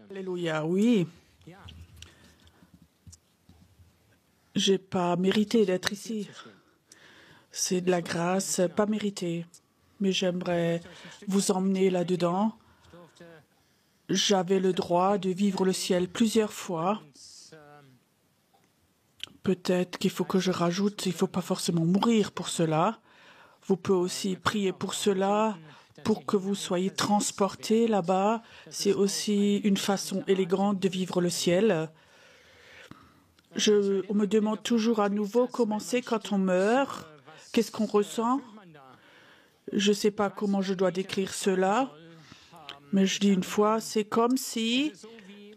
Alléluia, oui. J'ai pas mérité d'être ici. C'est de la grâce, pas méritée. Mais j'aimerais vous emmener là-dedans. J'avais le droit de vivre le ciel plusieurs fois. Peut-être qu'il faut que je rajoute, il ne faut pas forcément mourir pour cela. Vous pouvez aussi prier pour cela, pour que vous soyez transportés là-bas. C'est aussi une façon élégante de vivre le ciel. On me demande toujours à nouveau comment c'est quand on meurt. Qu'est-ce qu'on ressent? Je ne sais pas comment je dois décrire cela, mais je dis une fois, c'est comme si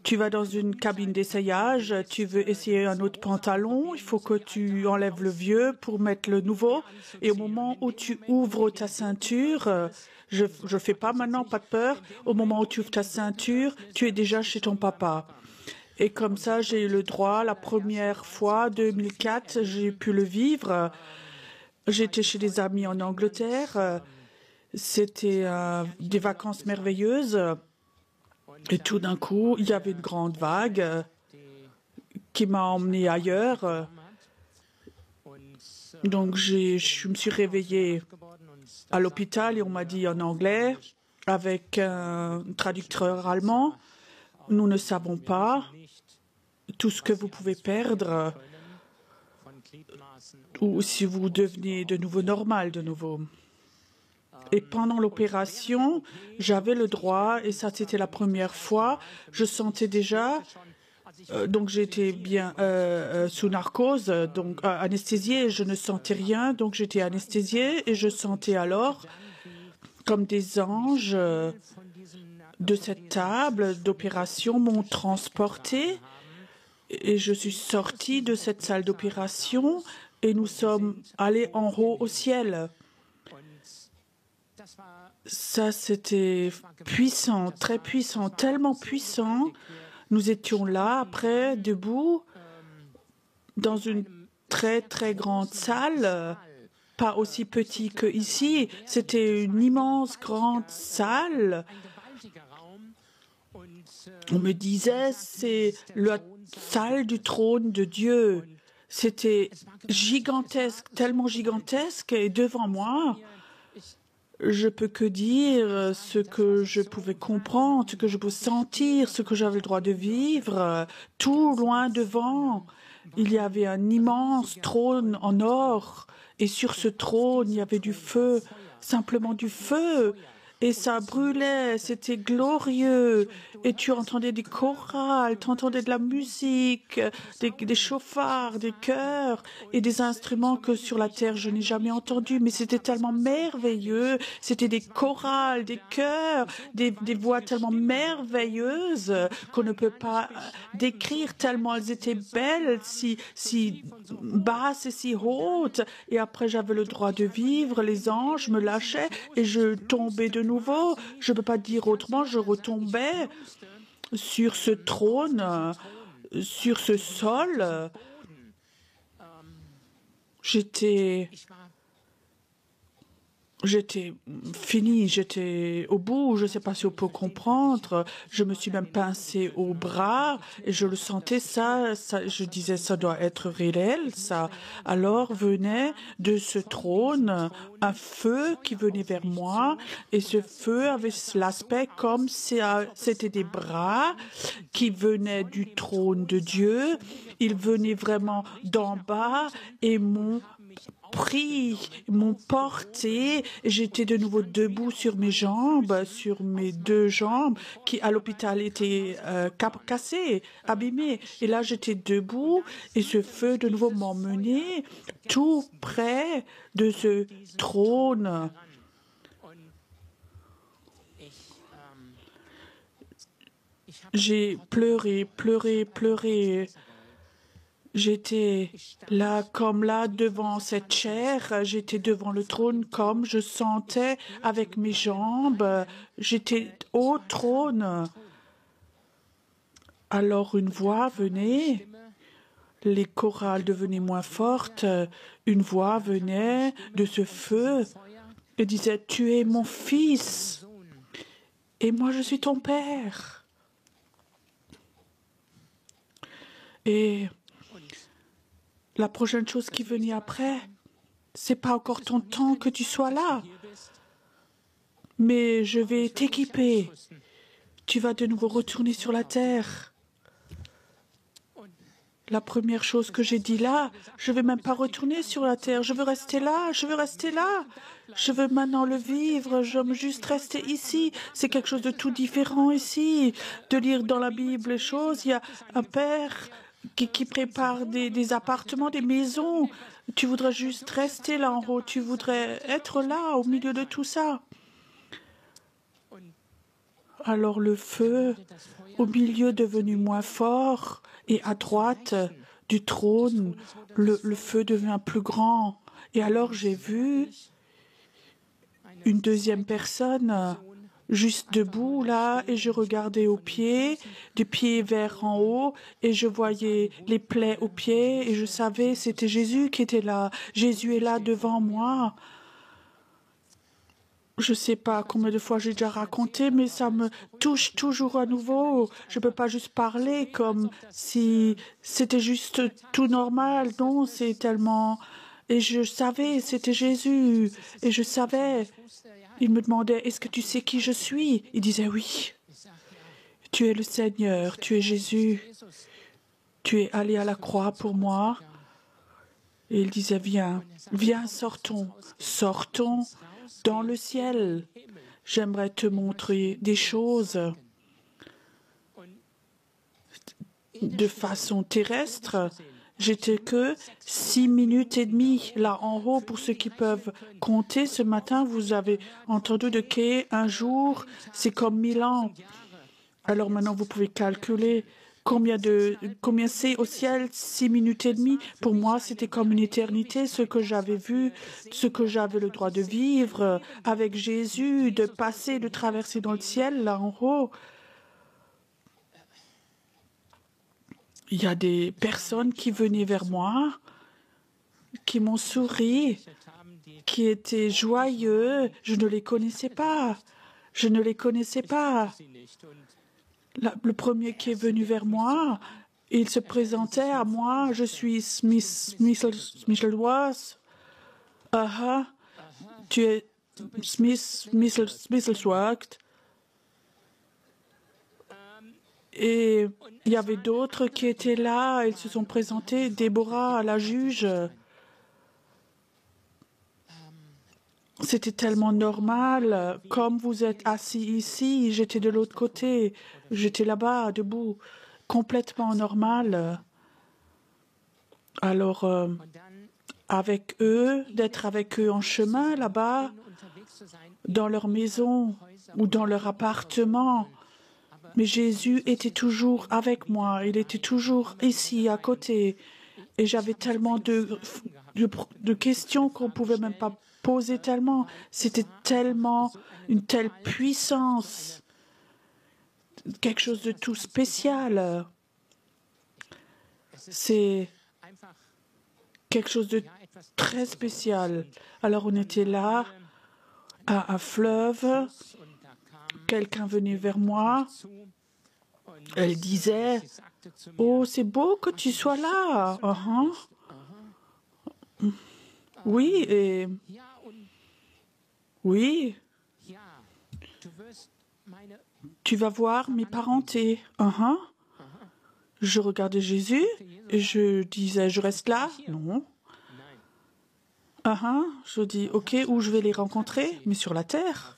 tu vas dans une cabine d'essayage, tu veux essayer un autre pantalon, il faut que tu enlèves le vieux pour mettre le nouveau. Et au moment où tu ouvres ta ceinture, je ne fais pas maintenant, pas de peur, au moment où tu ouvres ta ceinture, tu es déjà chez ton papa. Et comme ça, j'ai eu le droit, la première fois, 2004, j'ai pu le vivre. J'étais chez des amis en Angleterre. C'était des vacances merveilleuses. Et tout d'un coup, il y avait une grande vague qui m'a emmené ailleurs. Donc, je me suis réveillée à l'hôpital et on m'a dit en anglais, avec un traducteur allemand, nous ne savons pas tout ce que vous pouvez perdre ou si vous devenez de nouveau normal de nouveau. Et pendant l'opération, j'avais le droit, et ça c'était la première fois, je sentais déjà, donc j'étais bien sous narcose, donc anesthésiée, je ne sentais rien, donc j'étais anesthésiée et je sentais alors comme des anges de cette table d'opération m'ont transporté et je suis sortie de cette salle d'opération et nous sommes allés en haut au ciel. Ça, c'était puissant, très puissant, tellement puissant. Nous étions là, après, debout, dans une très, très grande salle, pas aussi petite qu'ici. C'était une immense, grande salle. On me disait, c'est la salle du trône de Dieu. C'était gigantesque, tellement gigantesque, et devant moi, je peux que dire ce que je pouvais comprendre, ce que je pouvais sentir, ce que j'avais le droit de vivre. Tout loin devant, il y avait un immense trône en or, et sur ce trône, il y avait du feu, simplement du feu. Et ça brûlait, c'était glorieux. Et tu entendais des chorales, tu entendais de la musique, des chauffards, des chœurs et des instruments que sur la terre je n'ai jamais entendus. Mais c'était tellement merveilleux. C'était des chorales, des chœurs, des voix tellement merveilleuses qu'on ne peut pas décrire tellement elles étaient belles, si basses et si hautes. Et après j'avais le droit de vivre, les anges me lâchaient et je tombais de nouveau, je ne peux pas dire autrement, je retombais sur ce trône, sur ce sol. J'étais finie, j'étais au bout, je ne sais pas si on peut comprendre. Je me suis même pincée au bras et je le sentais, ça je disais, ça doit être réel, ça. Alors venait de ce trône un feu qui venait vers moi et ce feu avait l'aspect comme si c'était des bras qui venaient du trône de Dieu. Ils venaient vraiment d'en bas et m'ont porté, j'étais de nouveau debout sur mes jambes, sur mes deux jambes qui à l'hôpital étaient cassées, abîmées. Et là j'étais debout et ce feu de nouveau m'emmenait tout près de ce trône. J'ai pleuré, pleuré, pleuré. J'étais là comme là devant cette chair, j'étais devant le trône comme je sentais avec mes jambes, j'étais au trône. Alors une voix venait, les chorales devenaient moins fortes, une voix venait de ce feu et disait « Tu es mon fils et moi je suis ton père ». Et la prochaine chose qui venait après, c'est pas encore ton temps que tu sois là, mais je vais t'équiper. Tu vas de nouveau retourner sur la terre. La première chose que j'ai dit là, je ne vais même pas retourner sur la terre. Je veux rester là, je veux rester là. Je veux maintenant le vivre, je veux juste rester ici. C'est quelque chose de tout différent ici. De lire dans la Bible les choses, il y a un père qui prépare des appartements, des maisons. Tu voudrais juste rester là en haut, tu voudrais être là au milieu de tout ça. Alors le feu au milieu devenu moins fort et à droite du trône, le feu devient plus grand. Et alors j'ai vu une deuxième personne juste debout là et je regardais aux pieds, du pied vers en haut et je voyais les plaies aux pieds et je savais c'était Jésus qui était là. Jésus est là devant moi. Je ne sais pas combien de fois j'ai déjà raconté, mais ça me touche toujours à nouveau. Je ne peux pas juste parler comme si c'était juste tout normal. Non, c'est tellement... Et je savais, c'était Jésus. Et je savais. Il me demandait, est-ce que tu sais qui je suis? Il disait, oui. Tu es le Seigneur, tu es Jésus. Tu es allé à la croix pour moi. Et il disait, viens, viens, sortons, sortons dans le ciel. J'aimerais te montrer des choses de façon terrestre. J'étais que 6 minutes et demie là en haut pour ceux qui peuvent compter. Ce matin, vous avez entendu de qu'un un jour, c'est comme 1000 ans. Alors maintenant, vous pouvez calculer combien c'est au ciel, 6 minutes et demie. Pour moi, c'était comme une éternité, ce que j'avais vu, ce que j'avais le droit de vivre avec Jésus, de passer, de traverser dans le ciel, là en haut. Il y a des personnes qui venaient vers moi, qui m'ont souri, qui étaient joyeux. Je ne les connaissais pas. Je ne les connaissais pas. Le premier qui est venu vers moi, il se présentait à moi. Je suis Smith Michelsois. Tu es Smith Michelsois. Et il y avait d'autres qui étaient là. Ils se sont présentés. Déborah, la juge. C'était tellement normal. Comme vous êtes assis ici, j'étais de l'autre côté. J'étais là-bas, debout. Complètement normal. Alors, avec eux, d'être avec eux en chemin là-bas, dans leur maison ou dans leur appartement. Mais Jésus était toujours avec moi. Il était toujours ici, à côté. Et j'avais tellement de questions qu'on ne pouvait même pas poser tellement. C'était tellement une telle puissance. Quelque chose de tout spécial. C'est quelque chose de très spécial. Alors on était là, à un fleuve. Quelqu'un venait vers moi. Elle disait, « Oh, c'est beau que tu sois là. Oui, et... Oui. Tu vas voir mes parentés. Je regardais Jésus et je disais, je reste là? Non. Je dis, ok, où je vais les rencontrer? Mais sur la terre.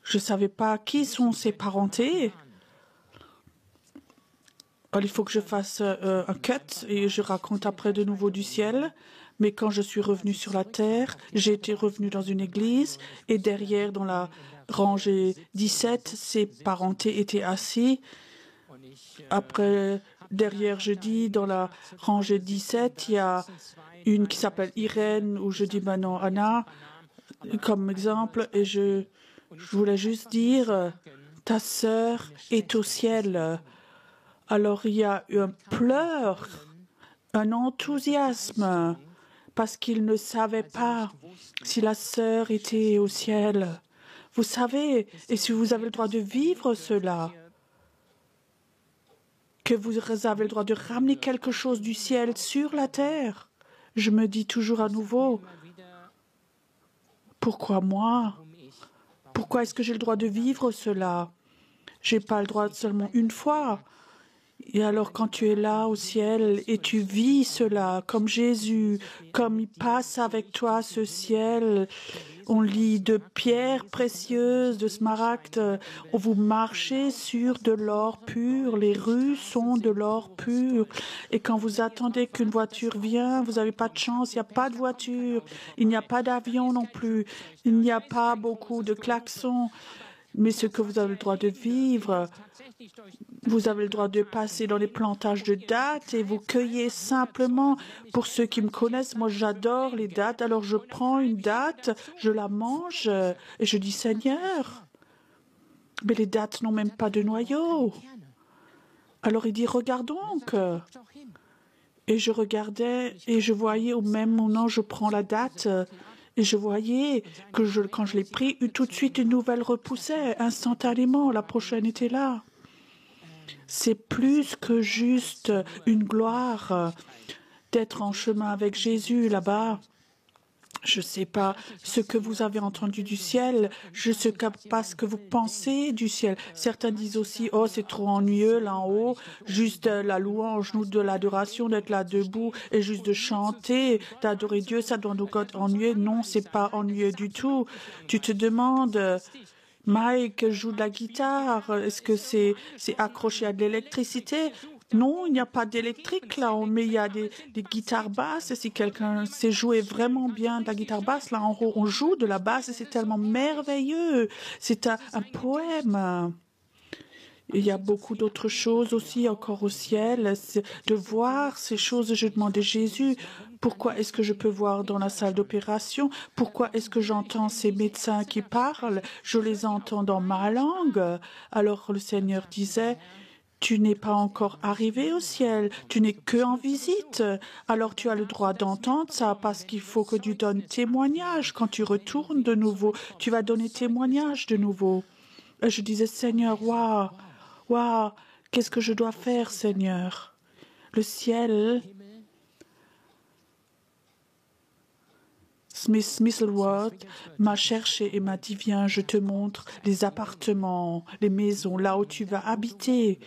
Je ne savais pas qui sont ses parentés. Alors, il faut que je fasse un cut et je raconte après de nouveau du ciel. Mais quand je suis revenu sur la terre, j'ai été revenu dans une église et derrière, dans la rangée 17, ses parents étaient assis. Après, derrière, je dis, dans la rangée 17, il y a une qui s'appelle Irène, où je dis maintenant Anna, comme exemple, et je voulais juste dire, ta sœur est au ciel. Alors il y a eu un pleur, un enthousiasme, parce qu'ils ne savaient pas si la sœur était au ciel. Vous savez, et si vous avez le droit de vivre cela, que vous avez le droit de ramener quelque chose du ciel sur la terre, je me dis toujours à nouveau, pourquoi moi? Pourquoi est-ce que j'ai le droit de vivre cela? Je n'ai pas le droit seulement une fois. Et alors quand tu es là au ciel et tu vis cela comme Jésus, comme il passe avec toi ce ciel, on lit de pierres précieuses, de smaragdes, vous marchez sur de l'or pur, les rues sont de l'or pur. Et quand vous attendez qu'une voiture vienne, vous n'avez pas de chance, il n'y a pas de voiture, il n'y a pas d'avion non plus, il n'y a pas beaucoup de klaxons. Mais ce que vous avez le droit de vivre, vous avez le droit de passer dans les plantages de dattes et vous cueillez simplement. Pour ceux qui me connaissent, moi j'adore les dattes. Alors je prends une datte, je la mange et je dis Seigneur, mais les dattes n'ont même pas de noyau. Alors il dit regarde donc. Et je regardais et je voyais au même moment, je prends la datte. Et je voyais que quand je l'ai pris, tout de suite une nouvelle repoussait instantanément. La prochaine était là. C'est plus que juste une gloire d'être en chemin avec Jésus là-bas. Je ne sais pas ce que vous avez entendu du ciel, je ne sais pas ce que vous pensez du ciel. Certains disent aussi, oh c'est trop ennuyeux là en haut, juste la louange, nous de l'adoration, d'être là debout et juste de chanter, d'adorer Dieu, ça doit nous être ennuyeux. Non, c'est pas ennuyeux du tout. Tu te demandes, Mike joue de la guitare, est-ce que c'est accroché à de l'électricité? Non, il n'y a pas d'électrique là, mais il y a des guitares basses. Et si quelqu'un sait jouer vraiment bien de la guitare basse, là en haut, on joue de la basse et c'est tellement merveilleux. C'est un poème. Il y a beaucoup d'autres choses aussi encore au ciel. De voir ces choses, je demandais Jésus, pourquoi est-ce que je peux voir dans la salle d'opération? Pourquoi est-ce que j'entends ces médecins qui parlent? Je les entends dans ma langue. Alors le Seigneur disait, tu n'es pas encore arrivé au ciel, tu n'es que en visite. Alors tu as le droit d'entendre ça parce qu'il faut que tu donnes témoignage. Quand tu retournes de nouveau, tu vas donner témoignage de nouveau. Et je disais, Seigneur, waouh, waouh, qu'est-ce que je dois faire, Seigneur? Le ciel, Smith Mistleworth m'a cherché et m'a dit, viens, je te montre les appartements, les maisons, là où tu vas habiter.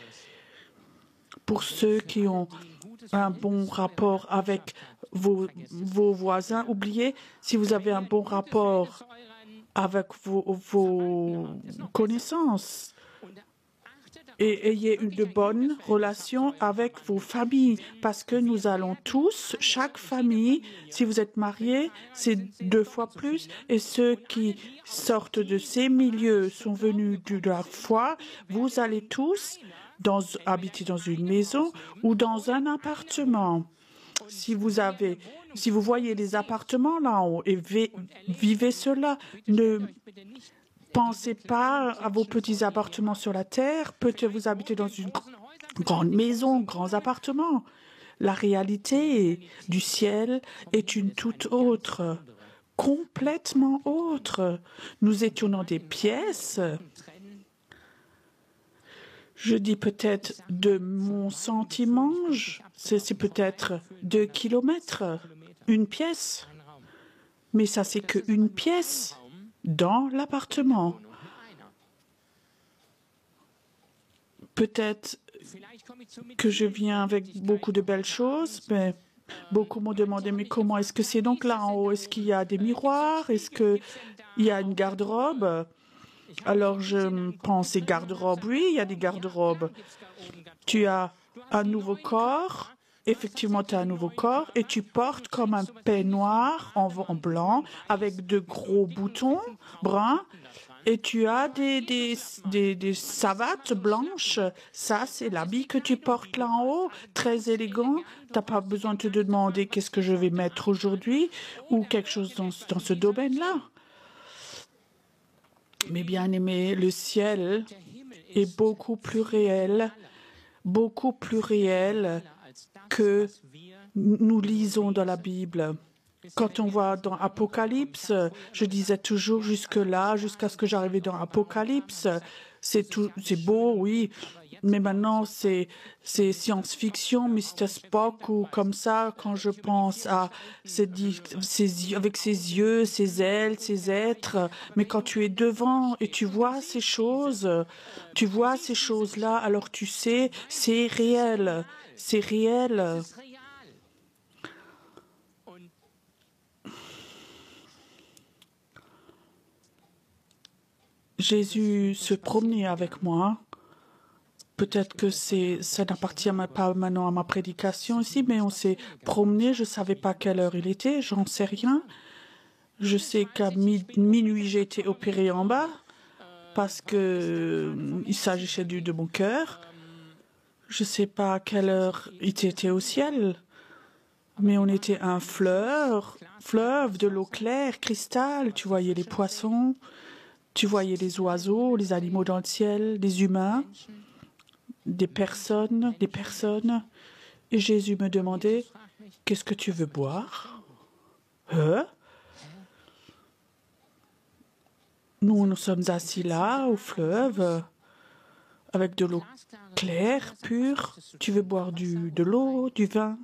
Pour ceux qui ont un bon rapport avec vos voisins, oubliez, si vous avez un bon rapport avec vos connaissances, et ayez de bonnes relations avec vos familles, parce que nous allons tous, chaque famille, si vous êtes mariés, c'est 2 fois plus, et ceux qui sortent de ces milieux sont venus de la foi, vous allez tous habiter dans une maison ou dans un appartement. Si vous voyez les appartements là en haut et vivez cela, ne pensez pas à vos petits appartements sur la terre. Peut-être vous habitez dans une grande maison, grands appartements. La réalité du ciel est une toute autre, complètement autre. Nous étions dans des pièces. Je dis peut-être de mon sentiment, c'est peut-être 2 kilomètres, une pièce. Mais ça, c'est qu'une pièce dans l'appartement. Peut-être que je viens avec beaucoup de belles choses, mais beaucoup m'ont demandé, mais comment est-ce que c'est donc là en haut? Est-ce qu'il y a des miroirs? Est-ce qu'il y a une garde-robe? Alors je pensais garde-robe, oui, il y a des garde-robes. Tu as un nouveau corps, effectivement, tu as un nouveau corps et tu portes comme un peignoir en blanc avec de gros boutons bruns et tu as des savates blanches. Ça, c'est l'habit que tu portes là en haut, très élégant. Tu n'as pas besoin de te demander qu'est-ce que je vais mettre aujourd'hui ou quelque chose dans ce domaine-là. Mais bien aimé, le ciel est beaucoup plus réel que nous lisons dans la Bible. Quand on voit dans Apocalypse, je disais toujours jusque-là, jusqu'à ce que j'arrive dans Apocalypse, c'est beau, oui, mais maintenant c'est science-fiction, Mr. Spock ou comme ça, quand je pense à avec ses yeux, ses ailes, ses êtres, mais quand tu es devant et tu vois ces choses-là, alors tu sais, c'est réel, c'est réel. Jésus se promenait avec moi. Peut-être que ça n'appartient pas maintenant à ma prédication ici, mais on s'est promené. Je ne savais pas quelle heure il était, j'en sais rien. Je sais qu'à minuit, j'ai été opérée en bas parce que il s'agissait de mon cœur. Je ne sais pas à quelle heure il était au ciel, mais on était un fleuve de l'eau claire, cristal. Tu voyais les poissons. Tu voyais les oiseaux, les animaux dans le ciel, des humains, des personnes. Et Jésus me demandait, qu'est-ce que tu veux boire? Nous sommes assis là, au fleuve, avec de l'eau claire, pure. Tu veux boire de l'eau, du vin?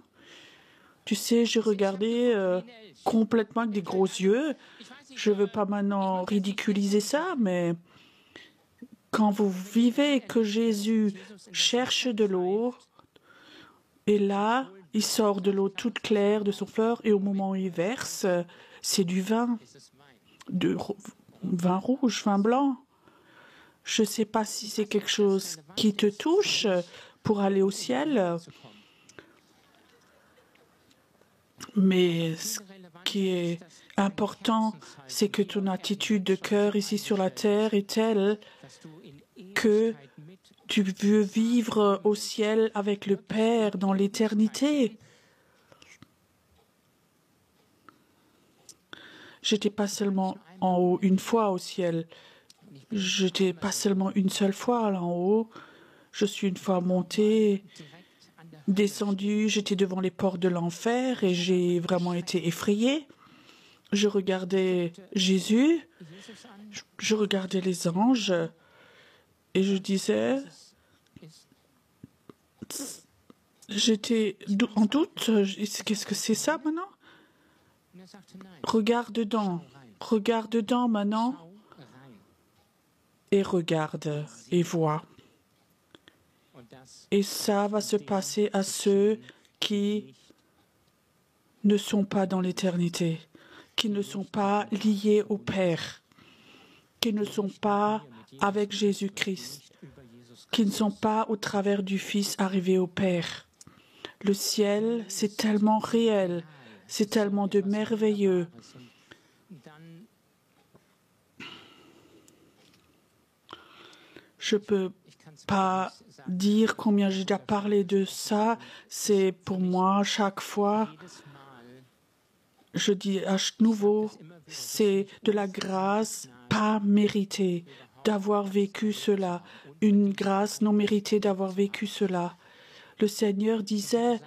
Tu sais, j'ai regardé complètement avec des gros yeux. Je ne veux pas maintenant ridiculiser ça, mais quand vous vivez que Jésus cherche de l'eau, et là, il sort de l'eau toute claire de son fleuve, et au moment où il verse, c'est du vin, vin rouge, vin blanc. Je ne sais pas si c'est quelque chose qui te touche pour aller au ciel, mais ce qui est important, c'est que ton attitude de cœur ici sur la terre est telle que tu veux vivre au ciel avec le Père dans l'éternité. J'étais pas seulement en haut une fois au ciel. J'étais pas seulement une seule fois là en haut. Je suis une fois montée, descendue. J'étais devant les portes de l'enfer et j'ai vraiment été effrayée. Je regardais Jésus, je regardais les anges et je disais, j'étais en doute. Qu'est-ce que c'est ça maintenant? Regarde dedans maintenant et regarde et vois. Et ça va se passer à ceux qui ne sont pas dans l'éternité, qui ne sont pas liés au Père, qui ne sont pas avec Jésus-Christ, qui ne sont pas au travers du Fils arrivés au Père. Le ciel, c'est tellement réel, c'est tellement de merveilleux. Je ne peux pas dire combien j'ai déjà parlé de ça. C'est pour moi, chaque fois, je dis à nouveau, c'est de la grâce pas méritée d'avoir vécu cela, une grâce non méritée d'avoir vécu cela. Le Seigneur disait,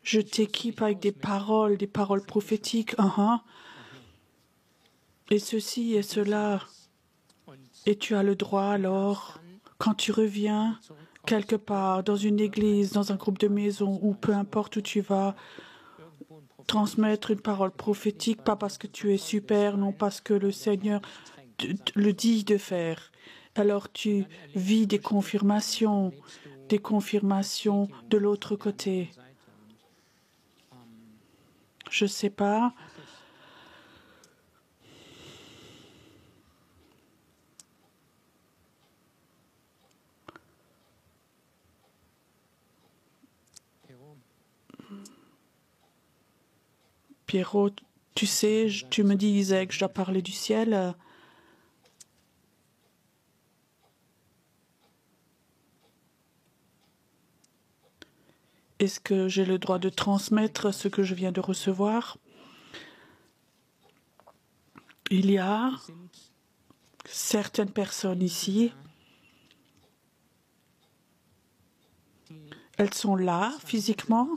je t'équipe avec des paroles prophétiques, et ceci et cela. Et tu as le droit alors, quand tu reviens quelque part, dans une église, dans un groupe de maison, ou peu importe où tu vas, transmettre une parole prophétique, pas parce que tu es super, non parce que le Seigneur le dit de faire. Alors tu vis des confirmations de l'autre côté. Je ne sais pas. Pierrot, tu sais, tu me disais que je dois parler du ciel. Est-ce que j'ai le droit de transmettre ce que je viens de recevoir? Il y a certaines personnes ici, elles sont là physiquement,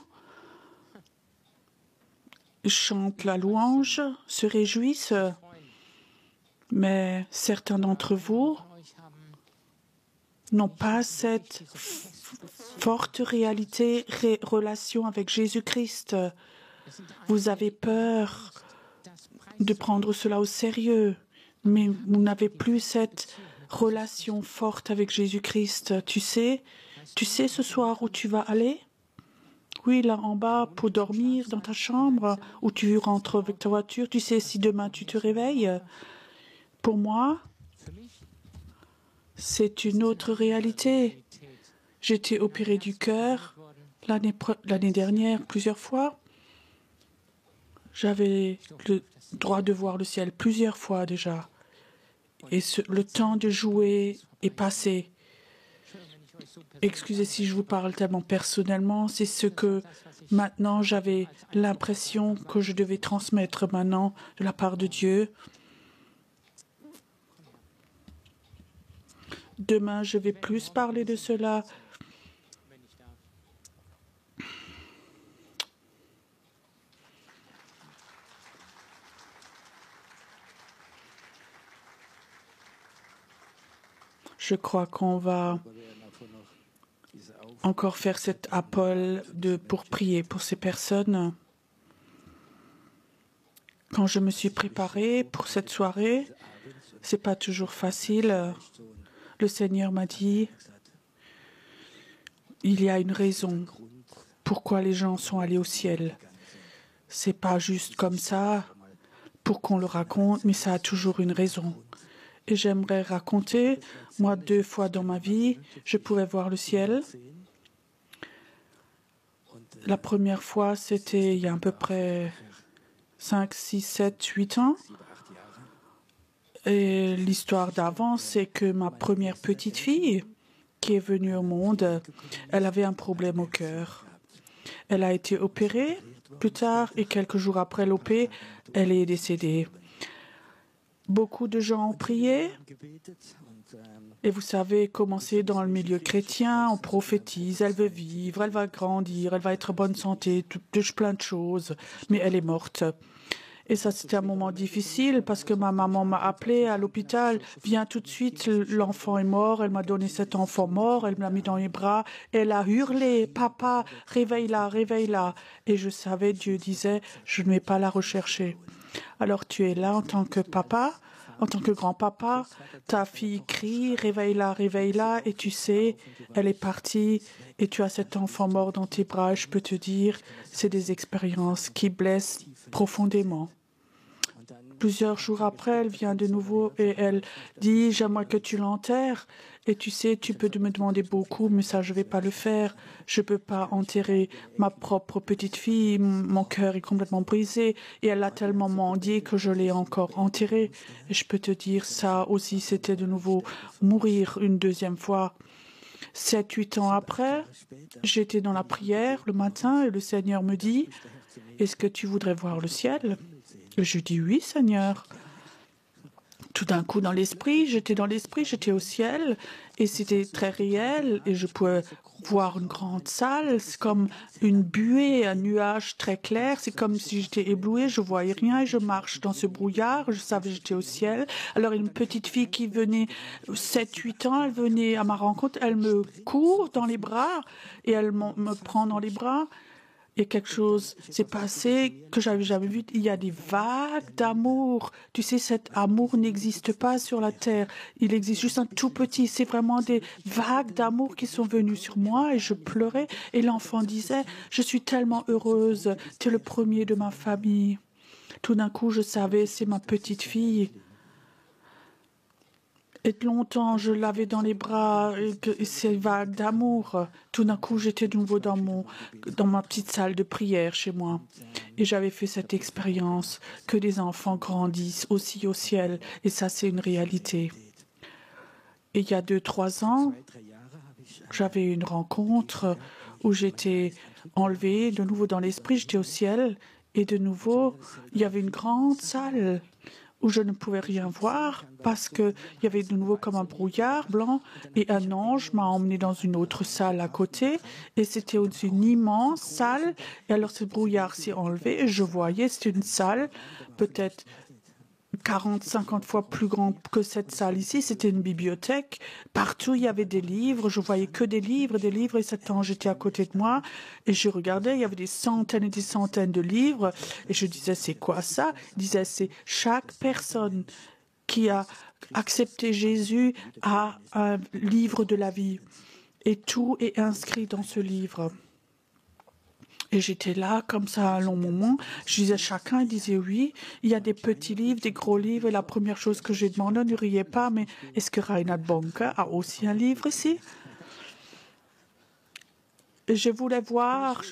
chantent la louange, se réjouissent, mais certains d'entre vous n'ont pas cette forte relation avec Jésus-Christ. Vous avez peur de prendre cela au sérieux, mais vous n'avez plus cette relation forte avec Jésus-Christ. Tu sais ce soir où tu vas aller? Oui, là en bas, pour dormir dans ta chambre, où tu rentres avec ta voiture. Tu sais si demain tu te réveilles. Pour moi, c'est une autre réalité. J'ai été opérée du cœur l'année dernière plusieurs fois. J'avais le droit de voir le ciel plusieurs fois déjà. Et le temps de jouer est passé. Excusez si je vous parle tellement personnellement, c'est ce que maintenant j'avais l'impression que je devais transmettre maintenant de la part de Dieu. Demain, je vais plus parler de cela. Je crois qu'on va encore faire cet appel pour prier pour ces personnes. Quand je me suis préparée pour cette soirée, c'est pas toujours facile. Le Seigneur m'a dit, il y a une raison pourquoi les gens sont allés au ciel. C'est pas juste comme ça pour qu'on le raconte, mais ça a toujours une raison. Et j'aimerais raconter, moi, 2 fois dans ma vie, je pouvais voir le ciel. La première fois, c'était il y a à peu près 5, 6, 7, 8 ans. Et l'histoire d'avant, c'est que ma première petite fille, qui est venue au monde, elle avait un problème au cœur. Elle a été opérée plus tard et quelques jours après l'OP, elle est décédée. Beaucoup de gens ont prié. Et vous savez comment c'est dans le milieu chrétien, on prophétise, elle veut vivre, elle va grandir, elle va être en bonne santé, plein de choses, mais elle est morte. Et ça, c'était un moment difficile parce que ma maman m'a appelé à l'hôpital. Viens tout de suite, l'enfant est mort. Elle m'a donné cet enfant mort. Elle me l'a mis dans les bras. Elle a hurlé, papa, réveille-la, réveille-la. Et je savais, Dieu disait, je ne vais pas la rechercher. Alors tu es là en tant que papa, en tant que grand-papa. Ta fille crie, réveille-la, réveille-la. Et tu sais, elle est partie. Et tu as cet enfant mort dans tes bras. Et je peux te dire, c'est des expériences qui blessent profondément. Plusieurs jours après, elle vient de nouveau et elle dit « J'aimerais que tu l'enterres. » Et tu sais, tu peux me demander beaucoup, mais ça, je ne vais pas le faire. Je ne peux pas enterrer ma propre petite fille. Mon cœur est complètement brisé. Et elle a tellement mendié que je l'ai encore enterrée. Et je peux te dire, ça aussi, c'était de nouveau mourir une deuxième fois. 7, 8 ans après, j'étais dans la prière le matin et le Seigneur me dit « Est-ce que tu voudrais voir le ciel ?» Et je dis « Oui, Seigneur ». Tout d'un coup, j'étais au ciel et c'était très réel et je pouvais voir une grande salle. C'est comme une buée, un nuage très clair. C'est comme si j'étais éblouie, je voyais rien et je marche dans ce brouillard. Je savais que j'étais au ciel. Alors, une petite fille qui venait 7, 8 ans, elle venait à ma rencontre, elle me court dans les bras et elle me prend dans les bras. Et quelque chose s'est passé que j'avais jamais vu. Il y a des vagues d'amour. Tu sais, cet amour n'existe pas sur la terre. Il existe juste un tout petit. C'est vraiment des vagues d'amour qui sont venues sur moi et je pleurais. Et l'enfant disait, je suis tellement heureuse. Tu es le premier de ma famille. Tout d'un coup, je savais, c'est ma petite fille. Et longtemps, je l'avais dans les bras, et ces vagues d'amour. Tout d'un coup, j'étais de nouveau dans ma petite salle de prière chez moi. Et j'avais fait cette expérience que les enfants grandissent aussi au ciel. Et ça, c'est une réalité. Et il y a 2-3 ans, j'avais une rencontre où j'étais enlevée de nouveau dans l'esprit, j'étais au ciel. Et de nouveau, il y avait une grande salle où je ne pouvais rien voir parce qu'il y avait de nouveau comme un brouillard blanc et un ange m'a emmené dans une autre salle à côté et c'était une immense salle et alors ce brouillard s'est enlevé et je voyais, c'était une salle peut-être 40-50 fois plus grande que cette salle ici. C'était une bibliothèque. Partout, il y avait des livres. Je voyais que des livres, et cet ange était à côté de moi. Et je regardais, il y avait des centaines et des centaines de livres. Et je disais, c'est quoi ça? Il disait, c'est chaque personne qui a accepté Jésus a un livre de la vie. Et tout est inscrit dans ce livre. Et j'étais là, comme ça, un long moment. Je disais à chacun, il disait oui. Il y a des petits livres, des gros livres. Et la première chose que j'ai demandé, ne riez pas, mais est-ce que Reinhard Bonke a aussi un livre ici? Et je voulais voir,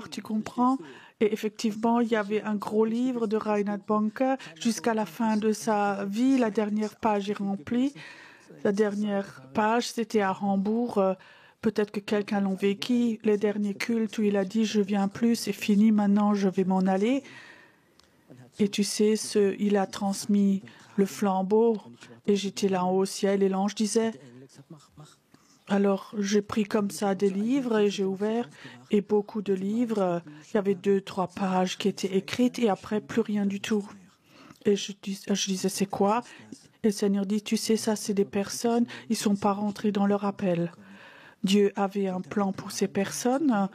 tu comprends? Et effectivement, il y avait un gros livre de Reinhard Bonke. Jusqu'à la fin de sa vie, la dernière page est remplie. La dernière page, c'était à Hambourg. Peut-être que quelqu'un l'a vécu. Le dernier culte où il a dit « Je viens plus, c'est fini, maintenant je vais m'en aller ». Et tu sais, il a transmis le flambeau et j'étais là en haut au ciel et l'ange disait « Alors j'ai pris comme ça des livres et j'ai ouvert et beaucoup de livres. Il y avait 2-3 pages qui étaient écrites et après plus rien du tout. » Et je disais « C'est quoi ?» Et le Seigneur dit « Tu sais, ça c'est des personnes, ils ne sont pas rentrés dans leur appel. » Dieu avait un plan pour ces personnes.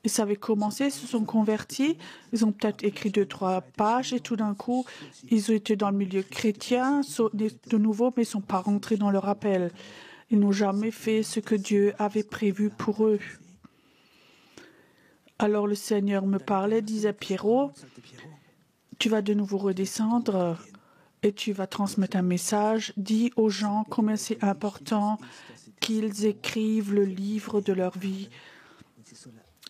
Et ça avait commencé, ils se sont convertis. Ils ont peut-être écrit 2-3 pages et tout d'un coup, ils ont été dans le milieu chrétien de nouveau, mais ils ne sont pas rentrés dans leur appel. Ils n'ont jamais fait ce que Dieu avait prévu pour eux. Alors le Seigneur me parlait, disait Pierrot, tu vas de nouveau redescendre et tu vas transmettre un message. Dis aux gens combien c'est important qu'ils écrivent le livre de leur vie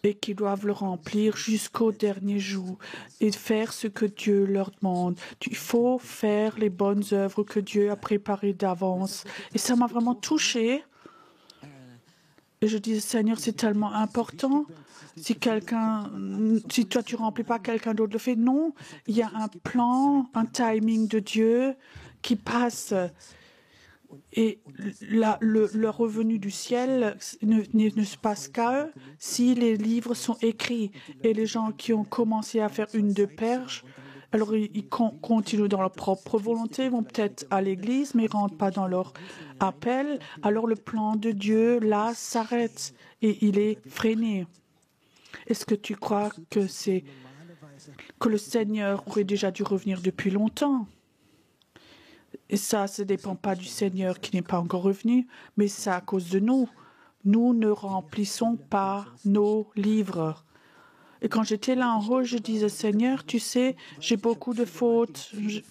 et qu'ils doivent le remplir jusqu'au dernier jour et faire ce que Dieu leur demande. Il faut faire les bonnes œuvres que Dieu a préparées d'avance. Et ça m'a vraiment touchée. Et je disais, Seigneur, c'est tellement important. Si toi tu remplis pas, quelqu'un d'autre le fait. Non, il y a un plan, un timing de Dieu qui passe. Et le revenu du ciel ne se passe qu'à eux si les livres sont écrits. Et les gens qui ont commencé à faire une de perche, alors ils continuent dans leur propre volonté, vont peut-être à l'église, mais ils ne rentrent pas dans leur appel. Alors le plan de Dieu, là, s'arrête et il est freiné. Est-ce que tu crois que le Seigneur aurait déjà dû revenir depuis longtemps? Et ça ne dépend pas du Seigneur qui n'est pas encore revenu, mais c'est à cause de nous. Nous ne remplissons pas nos livres. Et quand j'étais là en haut, je disais, Seigneur, tu sais, j'ai beaucoup de fautes. Je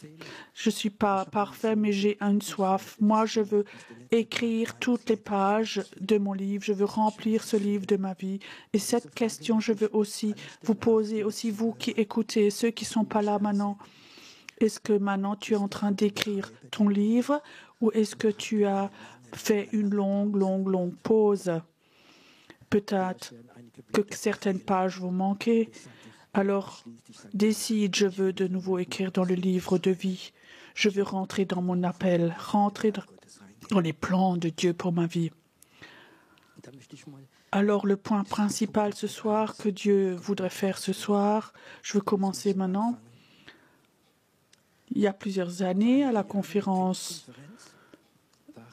ne suis pas parfait, mais j'ai une soif. Moi, je veux écrire toutes les pages de mon livre. Je veux remplir ce livre de ma vie. Et cette question, je veux aussi vous poser, aussi vous qui écoutez, ceux qui ne sont pas là maintenant. Est-ce que maintenant tu es en train d'écrire ton livre ou est-ce que tu as fait une longue pause? Peut-être que certaines pages vont manquer. Alors, décide, je veux de nouveau écrire dans le livre de vie. Je veux rentrer dans mon appel, rentrer dans les plans de Dieu pour ma vie. Alors, le point principal ce soir que Dieu voudrait faire ce soir, je veux commencer maintenant. Il y a plusieurs années, à la conférence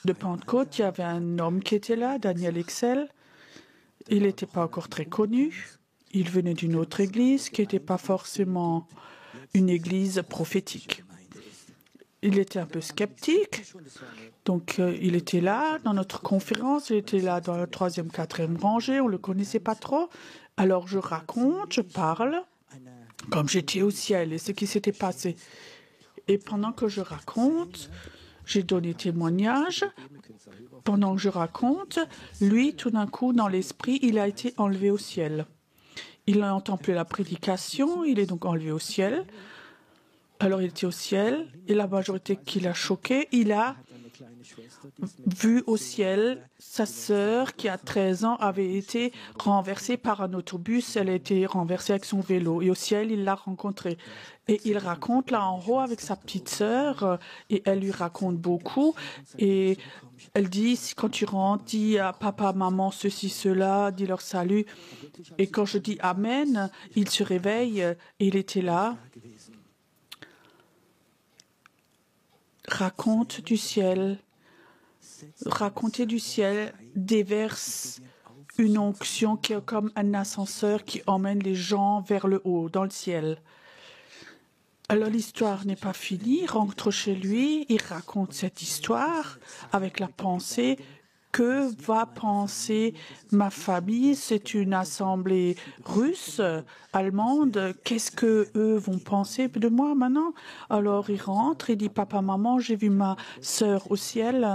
de Pentecôte, il y avait un homme qui était là, Daniel Excel. Il n'était pas encore très connu. Il venait d'une autre église qui n'était pas forcément une église prophétique. Il était un peu sceptique. Donc, il était là dans notre conférence. Il était là dans la 3e, 4e rangée. On ne le connaissait pas trop. Alors, je raconte, je parle, comme j'étais au ciel et ce qui s'était passé. Et pendant que je raconte, J'ai donné témoignage. Pendant que je raconte, lui, tout d'un coup, dans l'esprit, il a été enlevé au ciel. Il n'entend plus la prédication, il est donc enlevé au ciel. Alors il était au ciel, et la majorité qui l'a choqué, il a vu au ciel sa sœur qui a 13 ans avait été renversée par un autobus, elle a été renversée avec son vélo, et au ciel il l'a rencontrée. Et il raconte là en haut avec sa petite sœur, et elle lui raconte beaucoup, et elle dit, quand tu rentres, dis à papa, maman, ceci, cela, dis leur salut. Et quand je dis Amen, il se réveille, et il était là. Raconte du ciel, raconter du ciel déverse une onction qui est comme un ascenseur qui emmène les gens vers le haut, dans le ciel. Alors l'histoire n'est pas finie, il rentre chez lui, il raconte cette histoire avec la pensée. Que va penser ma famille? C'est une assemblée russe, allemande. Qu'est-ce que eux vont penser de moi maintenant? Alors il rentre, il dit papa, maman, j'ai vu ma sœur au ciel.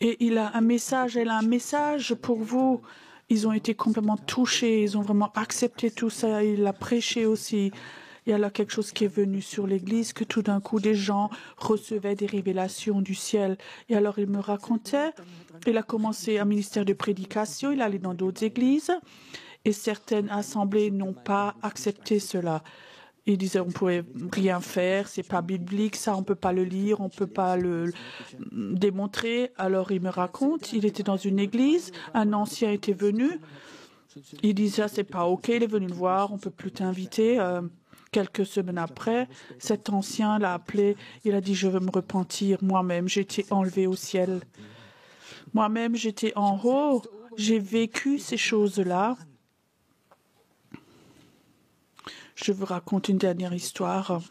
Et il a un message, elle a un message pour vous. Ils ont été complètement touchés, ils ont vraiment accepté tout ça. Il a prêché aussi. Il y a là quelque chose qui est venu sur l'Église, que tout d'un coup, des gens recevaient des révélations du ciel. Et alors, il me racontait, il a commencé un ministère de prédication, il allait dans d'autres églises, et certaines assemblées n'ont pas accepté cela. Il disait, on ne pouvait rien faire, c'est pas biblique, ça, on ne peut pas le lire, on ne peut pas le démontrer. Alors, il me raconte, il était dans une église, un ancien était venu, il disait, c'est pas OK, il est venu le voir, on ne peut plus t'inviter. Quelques semaines après, cet ancien l'a appelé. Il a dit, je veux me repentir. Moi-même, j'étais enlevé au ciel. Moi-même, j'étais en haut. J'ai vécu ces choses-là. Je vous raconte une dernière histoire.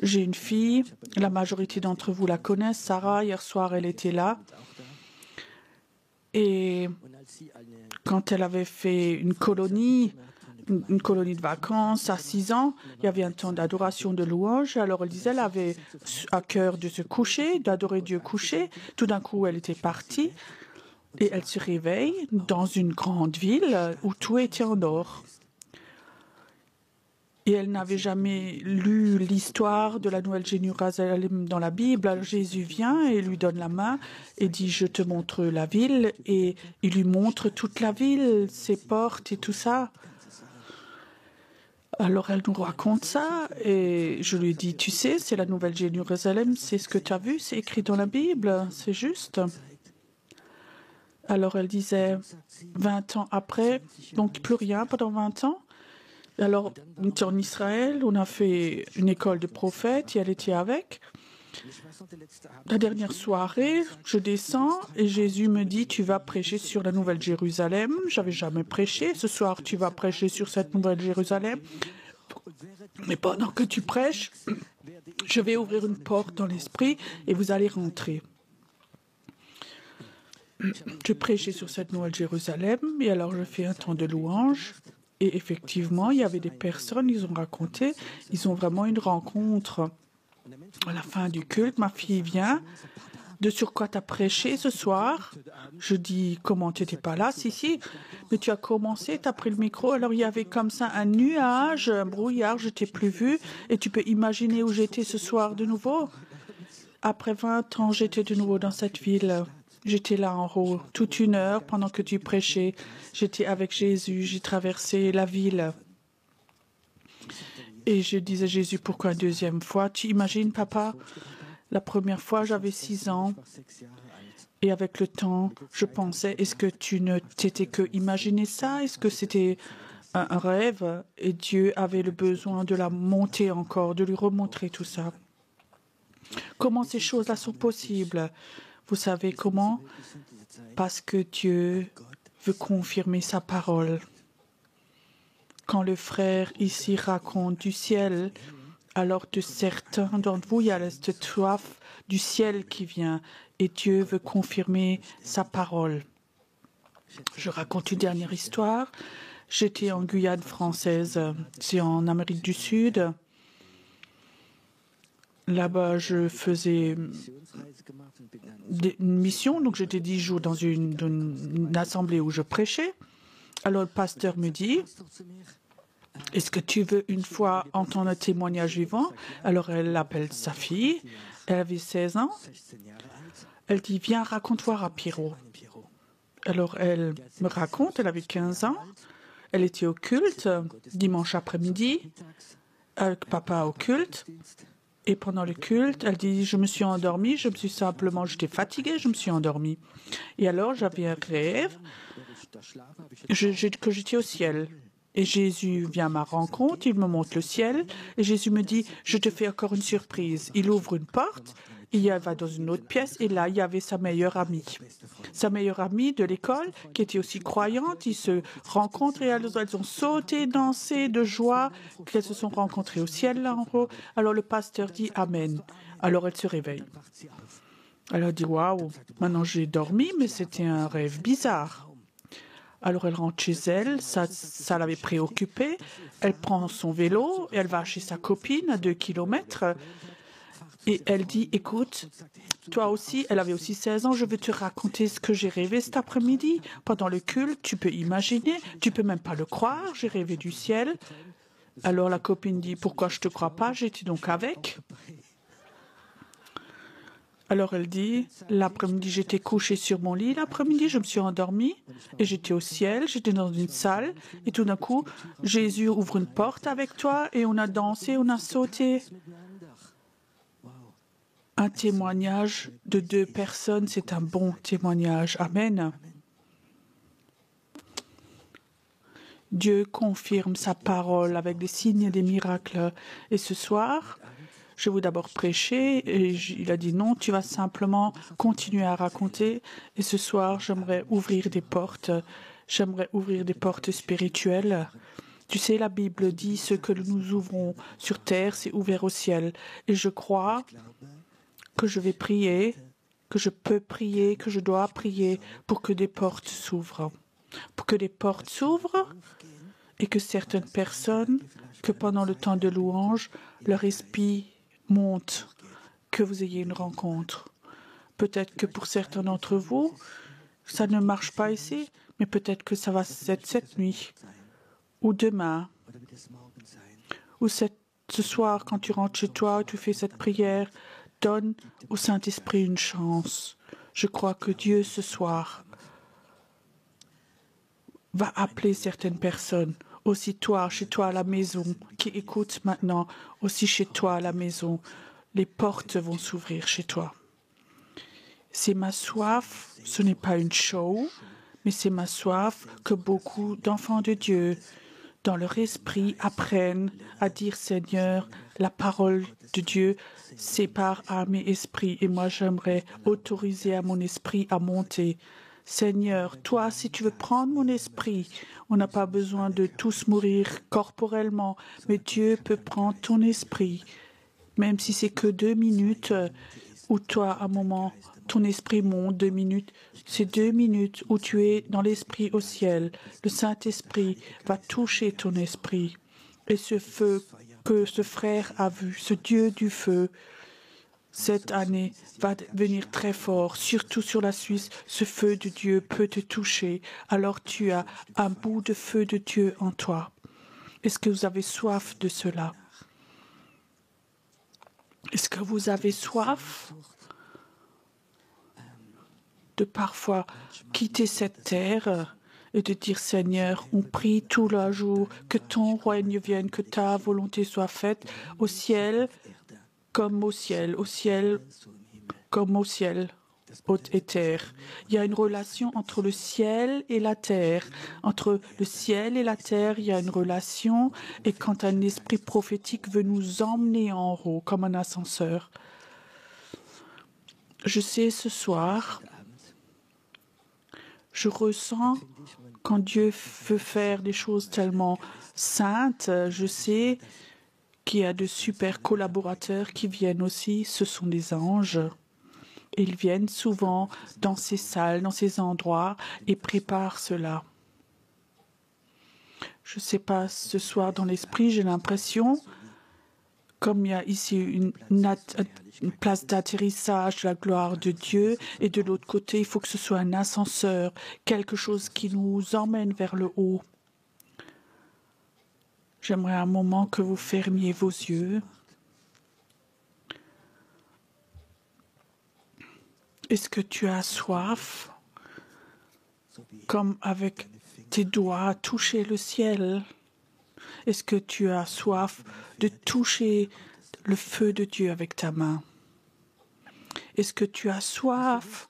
J'ai une fille. La majorité d'entre vous la connaissent. Sarah, hier soir, elle était là. Et quand elle avait fait une colonie de vacances à 6 ans. Il y avait un temps d'adoration, de louange. Alors elle disait, elle avait à cœur de se coucher, d'adorer Dieu couché. Tout d'un coup, elle était partie et elle se réveille dans une grande ville où tout était en or. Et elle n'avait jamais lu l'histoire de la Nouvelle Jérusalem dans la Bible. Alors Jésus vient et lui donne la main et dit, je te montre la ville. Et il lui montre toute la ville, ses portes et tout ça. Alors elle nous raconte ça et je lui dis, tu sais, c'est la Nouvelle Jérusalem, c'est ce que tu as vu, c'est écrit dans la Bible, c'est juste. Alors elle disait, 20 ans après, donc plus rien pendant 20 ans. Alors on était en Israël, on a fait une école de prophètes et elle était avec. La dernière soirée, je descends et Jésus me dit, tu vas prêcher sur la Nouvelle Jérusalem. J'avais jamais prêché. Ce soir, tu vas prêcher sur cette Nouvelle Jérusalem. Mais pendant que tu prêches, je vais ouvrir une porte dans l'esprit et vous allez rentrer. Je prêchais sur cette Nouvelle Jérusalem et alors je fais un temps de louange. Et effectivement, il y avait des personnes, ils ont raconté, ils ont vraiment une rencontre. À la fin du culte, ma fille vient. De sur quoi tu as prêché ce soir? Je dis, comment tu n'étais pas là? Si, mais tu as commencé, tu as pris le micro. Alors il y avait comme ça un nuage, un brouillard, je t'ai plus vu. Et tu peux imaginer où j'étais ce soir de nouveau. Après 20 ans, j'étais de nouveau dans cette ville. J'étais là en haut, toute une heure pendant que tu prêchais. J'étais avec Jésus, j'ai traversé la ville. Et je disais, Jésus, pourquoi une deuxième fois? Tu imagines, papa? La première fois, j'avais 6 ans. Et avec le temps, je pensais, est-ce que tu ne t'étais que imaginé ça? Est-ce que c'était un rêve? Et Dieu avait le besoin de la monter encore, de lui remontrer tout ça. Comment ces choses-là sont possibles? Vous savez comment? Parce que Dieu veut confirmer sa parole. Quand le frère ici raconte du ciel, alors de certains d'entre vous, il y a cette soif du ciel qui vient et Dieu veut confirmer sa parole. Je raconte une dernière histoire. J'étais en Guyane française, c'est en Amérique du Sud. Là-bas, je faisais une mission, donc j'étais 10 jours dans une assemblée où je prêchais. Alors le pasteur me dit, est-ce que tu veux une fois entendre un témoignage vivant? Alors elle appelle sa fille, elle avait 16 ans. Elle dit, viens, raconte-toi à Pierrot. Alors elle me raconte, elle avait 15 ans. Elle était au culte dimanche après-midi, avec papa au culte. Et pendant le culte, elle dit, je me suis endormie, j'étais fatiguée, je me suis endormie. Et alors, j'avais un rêve que j'étais au ciel. Et Jésus vient à ma rencontre, il me montre le ciel, et Jésus me dit, je te fais encore une surprise. Il ouvre une porte, il va dans une autre pièce, et là, il y avait sa meilleure amie. Sa meilleure amie de l'école, qui était aussi croyante, ils se rencontrent et elles ont sauté, dansé de joie, qu'elles se sont rencontrées au ciel là en haut. Alors le pasteur dit Amen. Alors elle se réveille. Elle dit waouh, maintenant j'ai dormi, mais c'était un rêve bizarre. Alors elle rentre chez elle, ça l'avait préoccupée. Elle prend son vélo et elle va chez sa copine à 2 kilomètres. Et elle dit, écoute, toi aussi, elle avait aussi 16 ans, je vais te raconter ce que j'ai rêvé cet après-midi. Pendant le culte, tu peux imaginer, tu peux même pas le croire, j'ai rêvé du ciel. Alors la copine dit, pourquoi je te crois pas? J'étais donc avec. Alors elle dit, l'après-midi, j'étais couchée sur mon lit, l'après-midi, je me suis endormie et j'étais au ciel, j'étais dans une salle et tout d'un coup, Jésus ouvre une porte avec toi et on a dansé, on a sauté. Un témoignage de 2 personnes, c'est un bon témoignage. Amen. Dieu confirme sa parole avec des signes et des miracles. Et ce soir, je vais d'abord prêcher et il a dit non, tu vas simplement continuer à raconter. Et ce soir, j'aimerais ouvrir des portes. J'aimerais ouvrir des portes spirituelles. Tu sais, la Bible dit ce que nous ouvrons sur terre, c'est ouvert au ciel. Et je crois que je vais prier, que je peux prier, que je dois prier pour que des portes s'ouvrent. Pour que des portes s'ouvrent et que certaines personnes, que pendant le temps de louange, leur esprit monte, que vous ayez une rencontre. Peut-être que pour certains d'entre vous, ça ne marche pas ici, mais peut-être que ça va être cette nuit, ou demain, ou ce soir quand tu rentres chez toi, tu fais cette prière. Donne au Saint-Esprit une chance. Je crois que Dieu, ce soir, va appeler certaines personnes. Aussi toi, chez toi à la maison, qui écoute maintenant, aussi chez toi à la maison, les portes vont s'ouvrir chez toi. C'est ma soif, ce n'est pas une show, mais c'est ma soif que beaucoup d'enfants de Dieu, dans leur esprit, apprennent à dire Seigneur, la parole de Dieu sépare âme et esprit. Et moi, j'aimerais autoriser à mon esprit à monter. Seigneur, toi, si tu veux prendre mon esprit, on n'a pas besoin de tous mourir corporellement, mais Dieu peut prendre ton esprit, même si c'est que 2 minutes, où toi, à un moment, ton esprit monte 2 minutes. C'est 2 minutes où tu es dans l'esprit au ciel. Le Saint-Esprit va toucher ton esprit. Et ce feu que ce frère a vu, ce Dieu du feu, cette année va venir très fort, surtout sur la Suisse. Ce feu de Dieu peut te toucher. Alors tu as un bout de feu de Dieu en toi. Est-ce que vous avez soif de cela? Est-ce que vous avez soif de parfois quitter cette terre et de dire Seigneur, on prie tout le jour, que ton règne vienne, que ta volonté soit faite au ciel comme au ciel comme au ciel, haute et terre. Il y a une relation entre le ciel et la terre. Entre le ciel et la terre, il y a une relation. Et quand un esprit prophétique veut nous emmener en haut, comme un ascenseur, je sais ce soir, je ressens quand Dieu veut faire des choses tellement saintes, je sais qu'il y a de super collaborateurs qui viennent aussi, ce sont des anges. Ils viennent souvent dans ces salles, dans ces endroits et préparent cela. Je ne sais pas, ce soir dans l'esprit, j'ai l'impression Comme il y a ici une place d'atterrissage de la gloire de Dieu, et de l'autre côté, il faut que ce soit un ascenseur, quelque chose qui nous emmène vers le haut. J'aimerais un moment que vous fermiez vos yeux. Est-ce que tu as soif, comme avec tes doigts, toucher le ciel? Est-ce que tu as soif de toucher le feu de Dieu avec ta main? Est-ce que tu as soif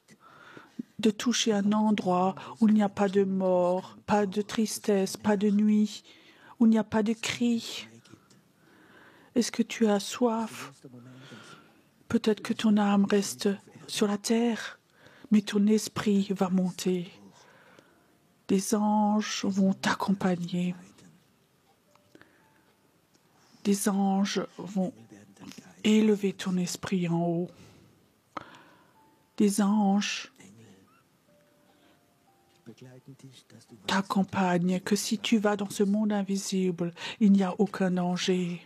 de toucher un endroit où il n'y a pas de mort, pas de tristesse, pas de nuit, où il n'y a pas de cris? Est-ce que tu as soif? Peut-être que ton âme reste sur la terre, mais ton esprit va monter. Des anges vont t'accompagner. Des anges vont élever ton esprit en haut. Des anges t'accompagnent, que si tu vas dans ce monde invisible, il n'y a aucun danger.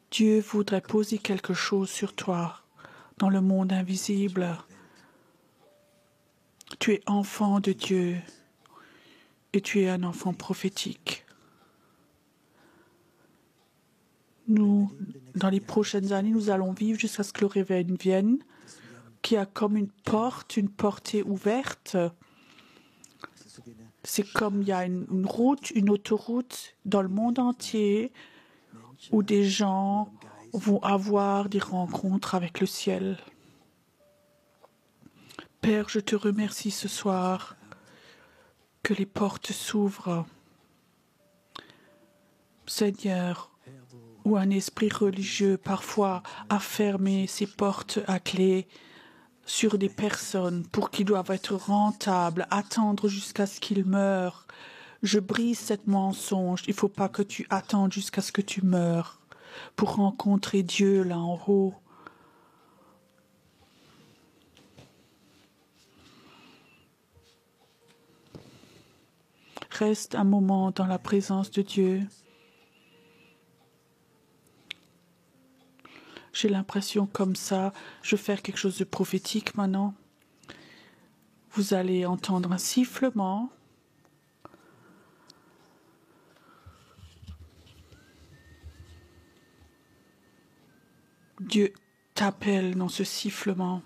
Dieu voudrait poser quelque chose sur toi dans le monde invisible. Tu es enfant de Dieu et tu es un enfant prophétique. Nous, dans les prochaines années, nous allons vivre jusqu'à ce que le réveil vienne, qui a comme une portée ouverte. C'est comme il y a une route, une autoroute dans le monde entier où des gens vont avoir des rencontres avec le ciel. Père, je te remercie ce soir que les portes s'ouvrent. Seigneur, où un esprit religieux parfois a fermé ses portes à clé sur des personnes pour qu'ils doivent être rentables, attendre jusqu'à ce qu'ils meurent. Je brise cette mensonge. Il ne faut pas que tu attendes jusqu'à ce que tu meurs pour rencontrer Dieu là en haut. Reste un moment dans la présence de Dieu. J'ai l'impression comme ça, je vais faire quelque chose de prophétique maintenant. Vous allez entendre un sifflement. Dieu t'appelle dans ce sifflement.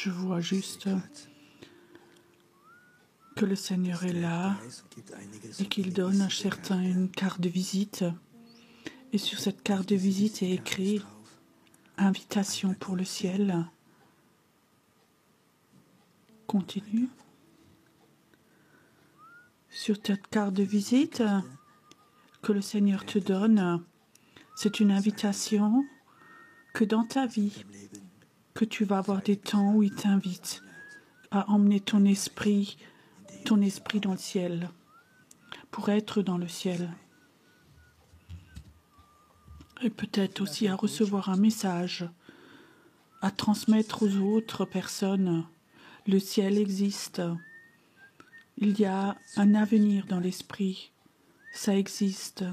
Je vois juste que le Seigneur est là et qu'il donne à certains une carte de visite. Et sur cette carte de visite est écrit « Invitation pour le ciel ». Continue. Sur cette carte de visite que le Seigneur te donne, c'est une invitation que dans ta vie, que tu vas avoir des temps où il t'invite à emmener ton esprit dans le ciel, pour être dans le ciel. Et peut-être aussi à recevoir un message, à transmettre aux autres personnes. Le ciel existe. Il y a un avenir dans l'esprit. Ça existe.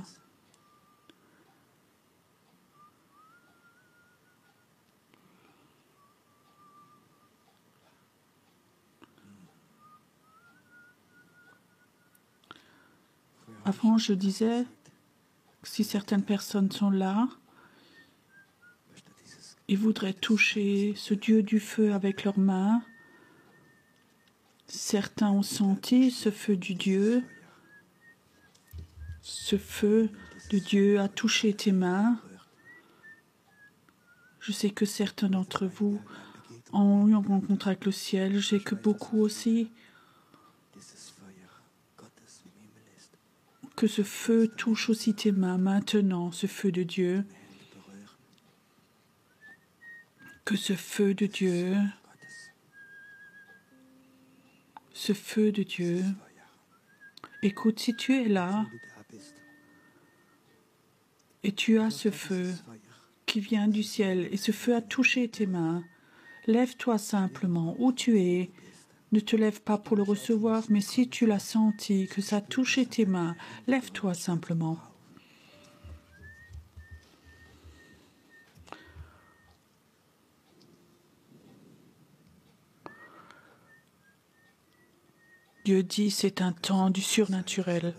Avant, je disais que si certaines personnes sont là, ils voudraient toucher ce Dieu du feu avec leurs mains. Certains ont senti ce feu du Dieu. Ce feu de Dieu a touché tes mains. Je sais que certains d'entre vous ont eu une rencontre avec le ciel. Je sais que beaucoup aussi. Que ce feu touche aussi tes mains maintenant, ce feu de Dieu. Que ce feu de Dieu, écoute, si tu es là et tu as ce feu qui vient du ciel et ce feu a touché tes mains, lève-toi simplement où tu es. Ne te lève pas pour le recevoir, mais si tu l'as senti, que ça a touché tes mains, lève-toi simplement. Dieu dit, c'est un temps du surnaturel.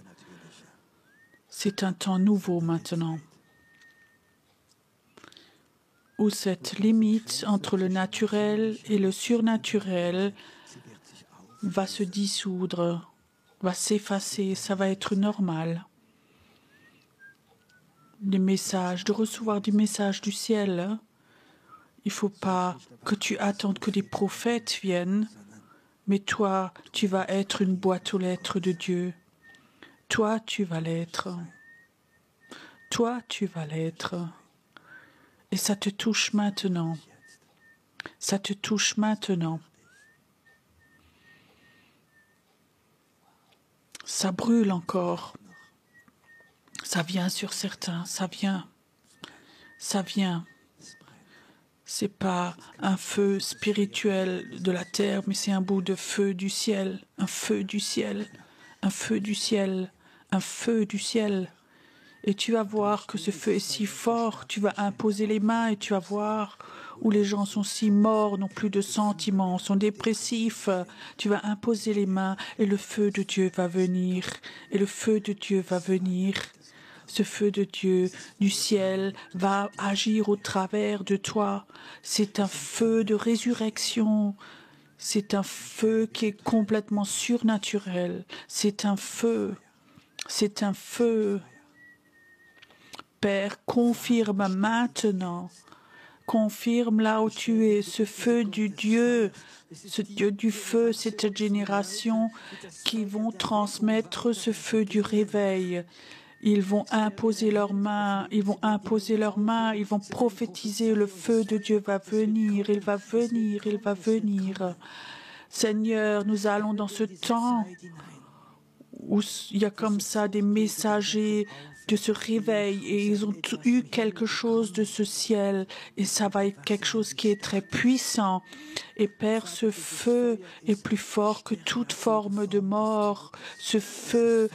C'est un temps nouveau maintenant, où cette limite entre le naturel et le surnaturel va se dissoudre, va s'effacer, ça va être normal. Des messages, de recevoir des messages du ciel. Il ne faut pas que tu attendes que des prophètes viennent, mais toi, tu vas être une boîte aux lettres de Dieu. Toi, tu vas l'être. Toi, tu vas l'être. Et ça te touche maintenant. Ça te touche maintenant. Ça brûle encore. Ça vient sur certains, ça vient. Ça vient. C'est pas un feu spirituel de la terre, mais c'est un bout de feu du ciel. Un feu du ciel. Un feu du ciel. Un feu du ciel. Et tu vas voir que ce feu est si fort, tu vas imposer les mains et tu vas voir où les gens sont si morts, n'ont plus de sentiments, sont dépressifs. Tu vas imposer les mains et le feu de Dieu va venir. Et le feu de Dieu va venir. Ce feu de Dieu du ciel va agir au travers de toi. C'est un feu de résurrection. C'est un feu qui est complètement surnaturel. C'est un feu. C'est un feu. Père, confirme maintenant, confirme là où tu es, ce feu du Dieu, ce Dieu du feu, cette génération qui vont transmettre ce feu du réveil. Ils vont imposer leurs mains, ils vont imposer leurs mains, ils vont prophétiser, le feu de Dieu va venir, il va venir, il va venir. Seigneur, nous allons dans ce temps où il y a comme ça des messagers de ce réveil et ils ont eu quelque chose de ce ciel et ça va être quelque chose qui est très puissant. Et Père, ce feu est plus fort que toute forme de mort. Ce feu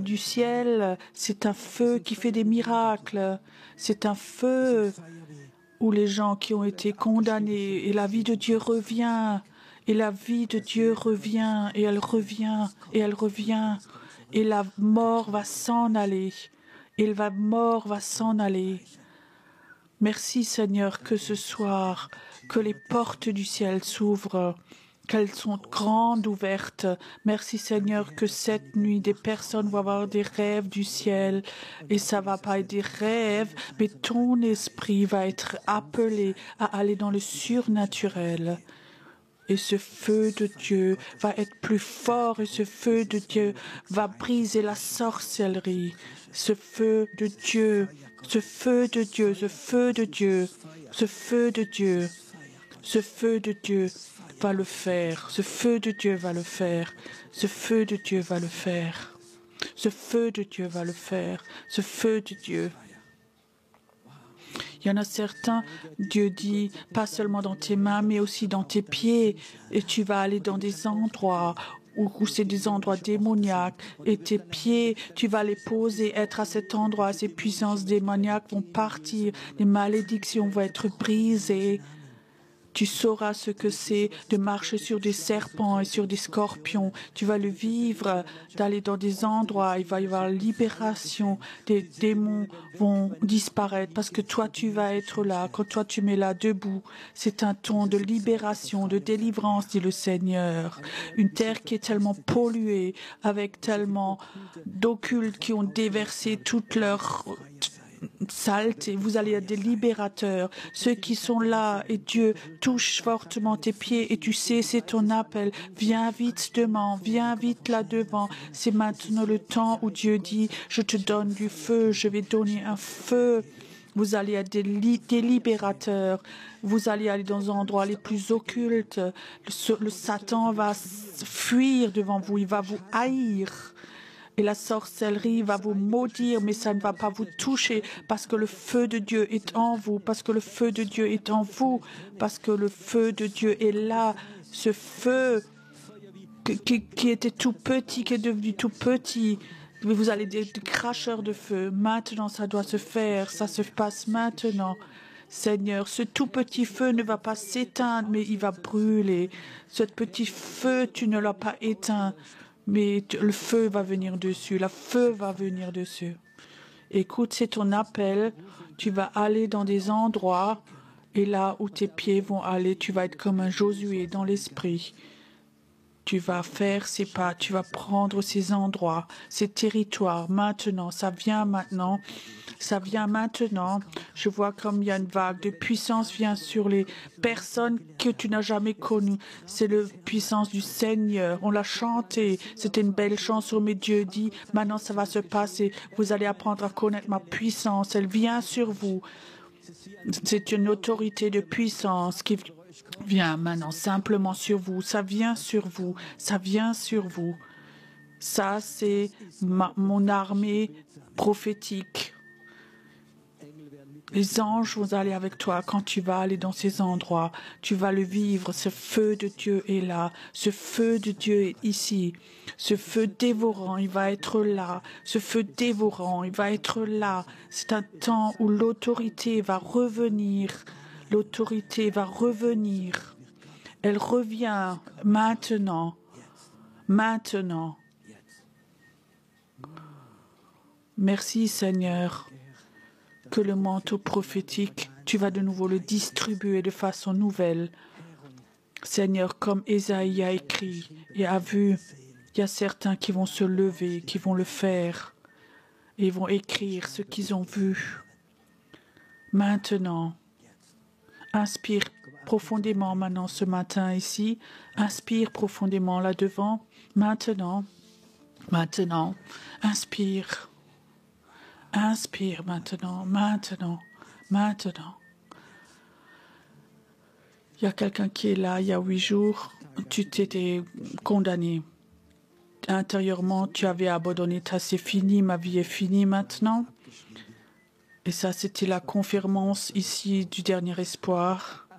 du ciel, c'est un feu qui fait des miracles. C'est un feu où les gens qui ont été condamnés et la vie de Dieu revient. Et la vie de Dieu revient, et elle revient, et elle revient, et la mort va s'en aller, et la mort va s'en aller. Merci Seigneur que ce soir, que les portes du ciel s'ouvrent, qu'elles sont grandes ouvertes. Merci Seigneur que cette nuit des personnes vont avoir des rêves du ciel et ça va pas être des rêves, mais ton esprit va être appelé à aller dans le surnaturel. Et ce feu de Dieu va être plus fort et ce feu de Dieu va briser la sorcellerie. Ce feu de Dieu, ce feu de Dieu, ce feu de Dieu, ce feu de Dieu, ce feu de Dieu va le faire. Ce feu de Dieu va le faire. Ce feu de Dieu va le faire. Ce feu de Dieu va le faire. Ce feu de Dieu. Il y en a certains, Dieu dit, pas seulement dans tes mains, mais aussi dans tes pieds. Et tu vas aller dans des endroits où c'est des endroits démoniaques. Et tes pieds, tu vas les poser, être à cet endroit. Ces puissances démoniaques vont partir. Les malédictions vont être brisées. Tu sauras ce que c'est de marcher sur des serpents et sur des scorpions. Tu vas le vivre, d'aller dans des endroits. Il va y avoir libération. Des démons vont disparaître parce que toi, tu vas être là. Quand toi, tu mets là debout, c'est un ton de libération, de délivrance, dit le Seigneur. Une terre qui est tellement polluée, avec tellement d'occultes qui ont déversé toute leur saleté. Vous allez être des libérateurs. Ceux qui sont là et Dieu touche fortement tes pieds et tu sais, c'est ton appel. Viens vite devant, viens vite là devant. C'est maintenant le temps où Dieu dit, je te donne du feu, je vais donner un feu. Vous allez être des libérateurs. Vous allez aller dans les endroits les plus occultes. Le Satan va fuir devant vous, il va vous haïr. Et la sorcellerie va vous maudire, mais ça ne va pas vous toucher parce que le feu de Dieu est en vous, parce que le feu de Dieu est en vous, parce que le feu de Dieu est là. Ce feu qui était tout petit, qui est devenu tout petit. Vous allez des cracheurs de feu. Maintenant, ça doit se faire. Ça se passe maintenant. Seigneur, ce tout petit feu ne va pas s'éteindre, mais il va brûler. Ce petit feu, tu ne l'as pas éteint, mais le feu va venir dessus. Le feu va venir dessus. Écoute, c'est ton appel. Tu vas aller dans des endroits et là où tes pieds vont aller, tu vas être comme un Josué dans l'esprit. Tu vas faire ces pas, tu vas prendre ces endroits, ces territoires. Maintenant, ça vient maintenant. Ça vient maintenant. Je vois comme il y a une vague de puissance vient sur les personnes que tu n'as jamais connues. C'est la puissance du Seigneur. On l'a chanté. C'était une belle chanson, mais Dieu dit, maintenant ça va se passer. Vous allez apprendre à connaître ma puissance. Elle vient sur vous. C'est une autorité de puissance qui vient maintenant simplement sur vous. Ça vient sur vous. Ça vient sur vous. Ça, c'est mon armée prophétique. Les anges vont aller avec toi quand tu vas aller dans ces endroits. Tu vas le vivre. Ce feu de Dieu est là. Ce feu de Dieu est ici. Ce feu dévorant, il va être là. Ce feu dévorant, il va être là. C'est un temps où l'autorité va revenir. L'autorité va revenir. Elle revient maintenant. Maintenant. Merci Seigneur. Que le manteau prophétique, tu vas de nouveau le distribuer de façon nouvelle. Seigneur, comme Ésaïe a écrit et a vu, il y a certains qui vont se lever, qui vont le faire, et ils vont écrire ce qu'ils ont vu. Maintenant, inspire profondément maintenant ce matin ici, inspire profondément là devant, maintenant, inspire. Inspire maintenant, maintenant, maintenant. Il y a quelqu'un qui est là, il y a 8 jours, tu t'étais condamné. Intérieurement, tu avais abandonné, c'est fini, ma vie est finie maintenant. Et ça, c'était la confirmance ici du dernier espoir.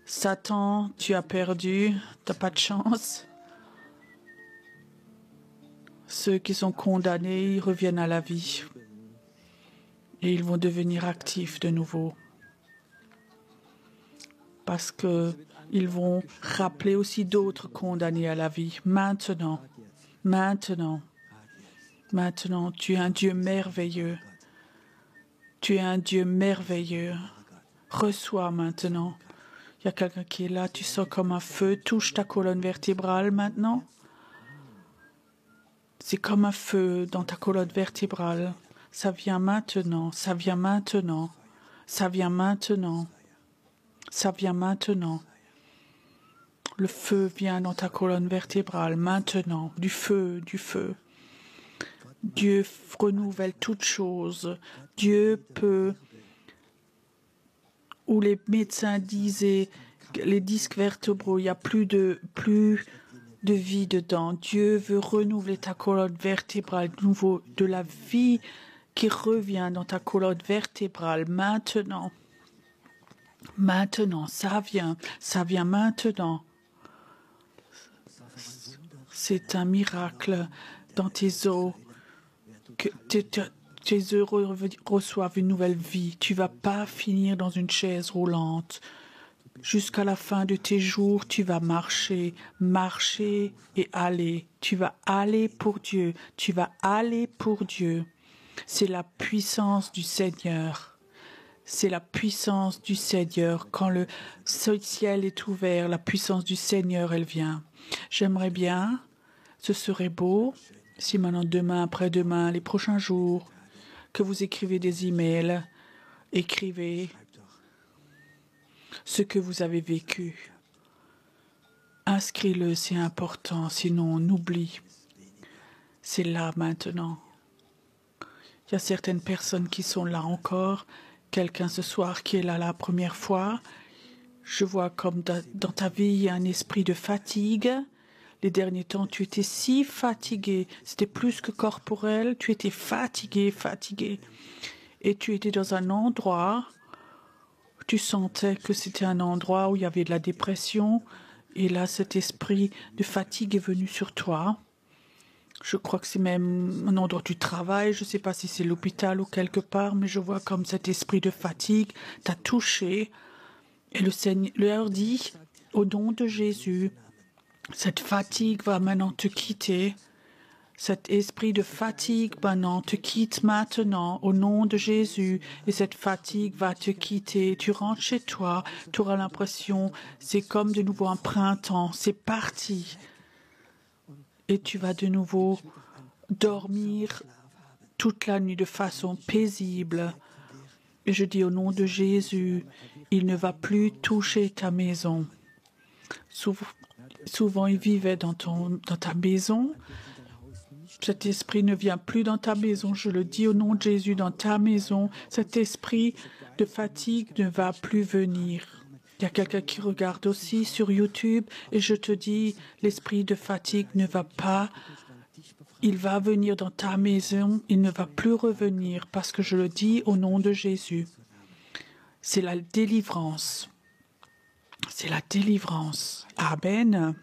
Satan, tu as perdu, tu n'as pas de chance. Ceux qui sont condamnés, ils reviennent à la vie. Et ils vont devenir actifs de nouveau. Parce qu'ils vont rappeler aussi d'autres condamnés à la vie. Maintenant, maintenant, maintenant, tu es un Dieu merveilleux. Tu es un Dieu merveilleux. Reçois maintenant. Il y a quelqu'un qui est là, tu sens comme un feu. Touche ta colonne vertébrale maintenant. C'est comme un feu dans ta colonne vertébrale. Ça vient maintenant, ça vient maintenant, ça vient maintenant, ça vient maintenant. Le feu vient dans ta colonne vertébrale maintenant, du feu, du feu. Dieu renouvelle toutes choses. Dieu peut, où les médecins disaient, les disques vertébraux, il n'y a plus de vie dedans. Dieu veut renouveler ta colonne vertébrale, de nouveau, de la vie qui revient dans ta colonne vertébrale maintenant. Maintenant, ça vient maintenant. C'est un miracle dans tes os. Que tes os reçoivent une nouvelle vie. Tu ne vas pas finir dans une chaise roulante. Jusqu'à la fin de tes jours, tu vas marcher, marcher et aller. Tu vas aller pour Dieu. Tu vas aller pour Dieu. C'est la puissance du Seigneur. C'est la puissance du Seigneur. Quand le ciel est ouvert, la puissance du Seigneur, elle vient. J'aimerais bien, ce serait beau, si maintenant, demain, après-demain, les prochains jours, que vous écrivez des emails, écrivez ce que vous avez vécu. Inscris-le, c'est important, sinon on oublie. C'est là maintenant. Il y a certaines personnes qui sont là encore. Quelqu'un ce soir qui est là la première fois. Je vois comme dans ta vie, il y a un esprit de fatigue. Les derniers temps, tu étais si fatigué. C'était plus que corporel. Tu étais fatigué. Et tu étais dans un endroit, tu sentais que c'était un endroit où il y avait de la dépression. Et là, cet esprit de fatigue est venu sur toi. Je crois que c'est même un endroit où tu travailles. Je ne sais pas si c'est l'hôpital ou quelque part, mais je vois comme cet esprit de fatigue t'a touché. Et le Seigneur dit, au nom de Jésus, cette fatigue va maintenant te quitter. Cet esprit de fatigue maintenant te quitte maintenant au nom de Jésus. Et cette fatigue va te quitter. Tu rentres chez toi, tu auras l'impression, c'est comme de nouveau un printemps, c'est parti. Et tu vas de nouveau dormir toute la nuit de façon paisible. Et je dis au nom de Jésus, il ne va plus toucher ta maison. Souvent, il vivait dans ta maison. Cet esprit ne vient plus dans ta maison. Je le dis au nom de Jésus, dans ta maison. Cet esprit de fatigue ne va plus venir. Il y a quelqu'un qui regarde aussi sur YouTube et je te dis, l'esprit de fatigue ne va pas. Il va venir dans ta maison. Il ne va plus revenir parce que je le dis au nom de Jésus. C'est la délivrance. C'est la délivrance. Amen.